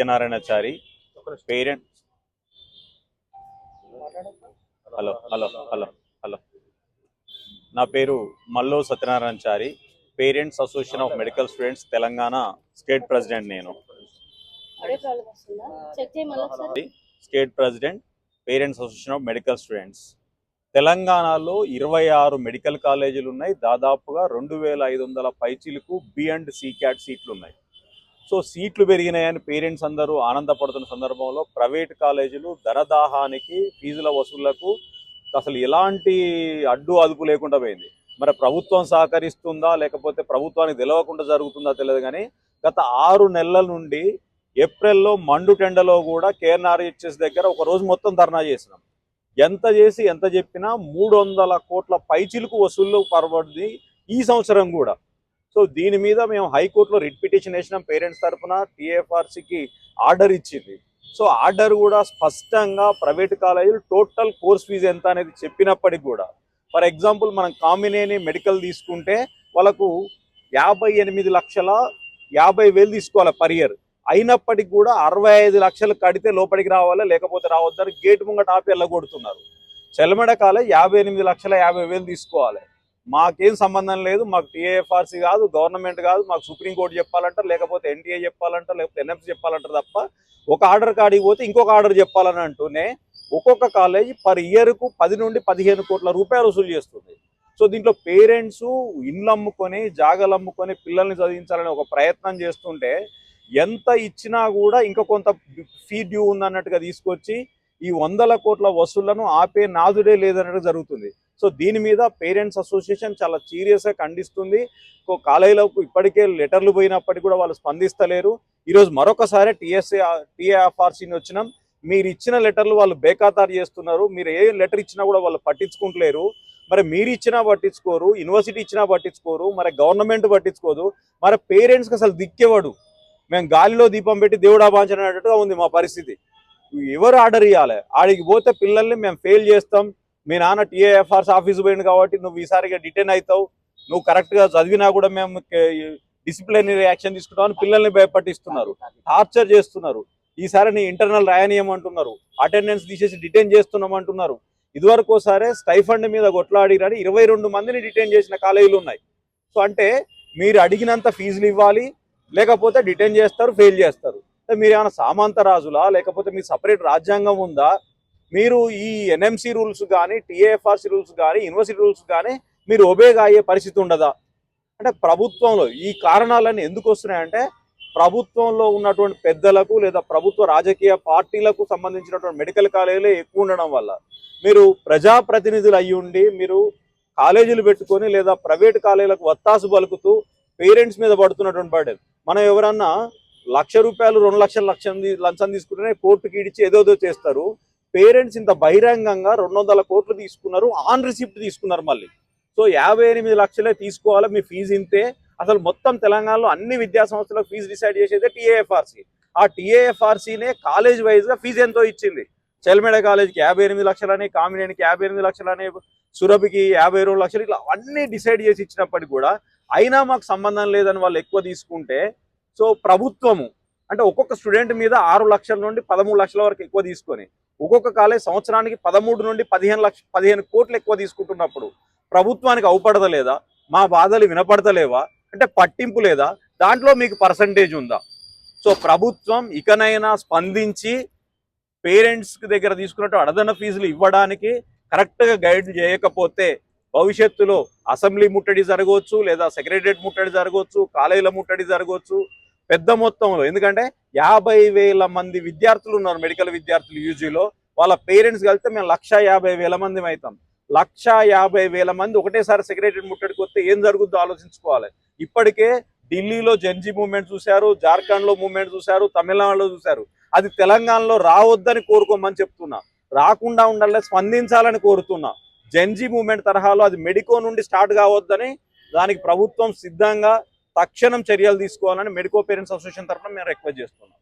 Satyanarayanachari parent hello hello hello hello నా పేరు Mallo Satyanarayanachari, parents association of medical students Telangana state president. నేను state president parents association of medical students. తెలంగాణలో 26 medical కాలేజీలు ఉన్నాయి. దాదాపుగా 2500 పైచీలకు బి అండ్ సి క్యాట్ సీట్లు ఉన్నాయి. సో సీట్లు పెరిగినాయని పేరెంట్స్ అందరూ ఆనందపడుతున్న సందర్భంలో ప్రైవేట్ కాలేజీలు ధనదాహానికి, ఫీజుల వసూళ్లకు అసలు ఎలాంటి అడ్డు అదుపు లేకుండా పోయింది. మరి ప్రభుత్వం సహకరిస్తుందా లేకపోతే ప్రభుత్వానికి తెలవకుండా జరుగుతుందా తెలియదు. కానీ గత 6 నెలల నుండి ఏప్రిల్లో మండుటెండలో కూడా కేఎన్ఆర్హెచ్ఎస్ దగ్గర ఒక రోజు మొత్తం ధర్నా చేసినాం. ఎంత చేసి ఎంత చెప్పినా 300 కోట్ల పైచిలుకు వసూళ్లు పరబడింది ఈ సంవత్సరం కూడా. సో దీని మీద మేము హైకోర్టులో రిట్ పిటిషన్ వేసినాం. పేరెంట్స్ తరఫున టీఎఫ్ఆర్సీకి ఆర్డర్ ఇచ్చింది. సో ఆర్డర్ కూడా స్పష్టంగా ప్రైవేట్ కాలేజీలు టోటల్ కోర్స్ ఫీజు ఎంత అనేది చెప్పినప్పటికి కూడా, ఫర్ ఎగ్జాంపుల్ మనం కామినేని మెడికల్ తీసుకుంటే వాళ్ళకు 58,50,000 తీసుకోవాలి పర్ ఇయర్. అయినప్పటికీ కూడా 65 లక్షలు కడితే లోపలికి రావాలి, లేకపోతే రావద్దని గేట్ ముంగట ఆపి వెళ్ళగొడుతున్నారు. చెలమెడ కాలేజ్ 58,50,000 తీసుకోవాలి. మాకేం సంబంధం లేదు, మాకు టీఏఎఫ్ఆర్సీ కాదు, గవర్నమెంట్ కాదు, మాకు సుప్రీంకోర్టు చెప్పాలంటారు, లేకపోతే ఎన్టీఏ చెప్పాలంటారు, లేకపోతే ఎన్ఎఫ్సి చెప్పాలంటారు తప్ప ఒక ఆర్డర్ కాడికి పోతే ఇంకొక ఆర్డర్ చెప్పాలని అంటూనే ఒక్కొక్క కాలేజీ పర్ ఇయర్కు 10 నుండి 15 కోట్ల రూపాయలు వసూలు చేస్తుంది. సో దీంట్లో పేరెంట్స్ ఇండ్లు అమ్ముకొని, జాగాలు అమ్ముకొని పిల్లల్ని చదివించాలని ఒక ప్రయత్నం చేస్తుంటే ఎంత ఇచ్చినా కూడా ఇంకా కొంత ఫీ డ్యూ ఉందన్నట్టుగా తీసుకొచ్చి ఈ 100 కోట్ల వసూళ్లను ఆపే నాదుడే లేదన్నట్టు జరుగుతుంది. సో దీని మీద పేరెంట్స్ అసోసియేషన్ చాలా సీరియస్గా ఖండిస్తుంది. కాలేజీలకు ఇప్పటికే లెటర్లు పోయినప్పటికీ కూడా వాళ్ళు స్పందిస్తలేరు. ఈరోజు మరొకసారి టీఏఎఫ్ఆర్సీని వచ్చినాం. మీరు ఇచ్చిన లెటర్లు వాళ్ళు బేఖాతారు చేస్తున్నారు. మీరు ఏ లెటర్ ఇచ్చినా కూడా వాళ్ళు పట్టించుకుంటలేరు. మరి మీరు ఇచ్చినా పట్టించుకోరు, యూనివర్సిటీ ఇచ్చినా పట్టించుకోరు, మరి గవర్నమెంట్ పట్టించుకోదు. మరి పేరెంట్స్కి అసలు దిక్కేవాడు. మేము గాలిలో దీపం పెట్టి దేవుడా బాంచనట్టుగా ఉంది మా పరిస్థితి. ఎవరు ఆర్డర్ ఇవ్వాలి? ఆడికి పోతే పిల్లల్ని మేము ఫెయిల్ చేస్తాం, మీ నాన్న టీఏఎఫ్ఆర్స్ ఆఫీసు పోయింది కాబట్టి నువ్వు ఈసారిగా డిటైన్ అవుతావు, నువ్వు కరెక్ట్గా చదివినా కూడా మేము డిసిప్లినరీ యాక్షన్ తీసుకుంటామని పిల్లల్ని భయపట్టిస్తున్నారు, టార్చర్ చేస్తున్నారు. ఈసారి నీ ఇంటర్నల్ రాయనీయమంటున్నారు, అటెండెన్స్ తీసేసి డిటైన్ చేస్తున్నామంటున్నారు. ఇదివరకు ఒకసారి స్టైఫండ్ మీద కొట్లాడిరని 22 మందిని డిటైన్ చేసిన కాలేజీలు ఉన్నాయి. సో అంటే మీరు అడిగినంత ఫీజులు ఇవ్వాలి, లేకపోతే డిటైన్ చేస్తారు, ఫెయిల్ చేస్తారు. మీరు ఏమైనా సామంత రాజులా, లేకపోతే మీ సపరేట్ రాజ్యాంగం ఉందా? మీరు ఈ ఎన్ఎంసీ రూల్స్ కానీ, టీఏఎఫ్ఆర్సీ రూల్స్ కానీ, యూనివర్సిటీ రూల్స్ కానీ మీరు ఒబేగా అయ్యే పరిస్థితి ఉండదా? అంటే ప్రభుత్వంలో ఈ కారణాలన్నీ ఎందుకు వస్తున్నాయంటే ప్రభుత్వంలో ఉన్నటువంటి పెద్దలకు లేదా ప్రభుత్వ రాజకీయ పార్టీలకు సంబంధించినటువంటి మెడికల్ కాలేజీలే ఎక్కువ ఉండడం వల్ల. మీరు ప్రజాప్రతినిధులు అయ్యుండి మీరు కాలేజీలు పెట్టుకొని లేదా ప్రైవేట్ కాలేజీలకు వత్తాసు పలుకుతూ పేరెంట్స్ మీద పడుతున్నటువంటి బర్డెన్. మనం ఎవరన్నా ₹1,00,000 2,00,000 లంచం తీసుకుంటేనే కోర్టుకి ఇడిచి ఏదోదో చేస్తారు. పేరెంట్స్ ఇంత బహిరంగంగా 200 కోట్లు తీసుకున్నారు, ఆన్ రిసిప్ట్ తీసుకున్నారు మళ్ళీ. సో 58 లక్షలే తీసుకోవాలి, మీ ఫీజు ఇంతే. అసలు మొత్తం తెలంగాణలో అన్ని విద్యా సంస్థలకు ఫీజు డిసైడ్ చేసేదే టీఏఎఫ్ఆర్సీ. ఆ టీఏఎఫ్ఆర్సీనే కాలేజ్ వైజ్గా ఫీజు ఎంతో ఇచ్చింది. చెల్మెడ కాలేజ్కి 58 లక్షలని, కామినేనికి 58 లక్షలని, సురభికి 52 లక్షలు, ఇట్లా అన్నీ డిసైడ్ చేసి ఇచ్చినప్పటికీ కూడా అయినా మాకు సంబంధం లేదని వాళ్ళు ఎక్కువ తీసుకుంటే, సో ప్రభుత్వము అంటే ఒక్కొక్క స్టూడెంట్ మీద 6 లక్షల నుండి 13 లక్షల వరకు ఎక్కువ తీసుకొని ఒక్కొక్క కాలేజ్ సంవత్సరానికి 13 నుండి 15 కోట్లు ఎక్కువ తీసుకుంటున్నప్పుడు ప్రభుత్వానికి అవపడతలేదా? మా బాధలు వినపడతలేవా? అంటే పట్టింపు లేదా? దాంట్లో మీకు పర్సంటేజ్ ఉందా? సో ప్రభుత్వం ఇకనైనా స్పందించి పేరెంట్స్ దగ్గర తీసుకున్నట్టు అదన ఫీజులు ఇవ్వడానికి కరెక్ట్గా గైడ్ చేయకపోతే భవిష్యత్తులో అసెంబ్లీ ముట్టడి జరగవచ్చు, లేదా సెక్రటరియట్ ముట్టడి జరగవచ్చు, కాలేజీల ముట్టడి జరగవచ్చు పెద్ద మొత్తంలో. ఎందుకంటే 50,000 మంది విద్యార్థులు ఉన్నారు, మెడికల్ విద్యార్థులు యూజీలో. వాళ్ళ పేరెంట్స్ కలిస్తే మేము 1,50,000 మంది అవుతాం. 1,50,000 మంది ఒకటేసారి సెక్రటరియట్ ముట్టడికి వస్తే ఏం జరుగుతుందో ఆలోచించుకోవాలి. ఇప్పటికే ఢిల్లీలో జెన్జీ మూవ్మెంట్ చూశారు, జార్ఖండ్లో మూవ్మెంట్ చూశారు, తమిళనాడులో చూశారు. అది తెలంగాణలో రావద్దని కోరుకోమని చెప్తున్నా, రాకుండా ఉండాలని స్పందించాలని కోరుతున్నా. జెన్జీ మూవ్మెంట్ తరహాలో అది మెడికో నుండి స్టార్ట్ కావద్దని, దానికి ప్రభుత్వం సిద్ధంగా తక్షణం చర్యలు తీసుకోవాలని మెడికో పేరెంట్స్ అసోసియేషన్ తరఫున మేము రిక్వెస్ట్ చేస్తున్నాం.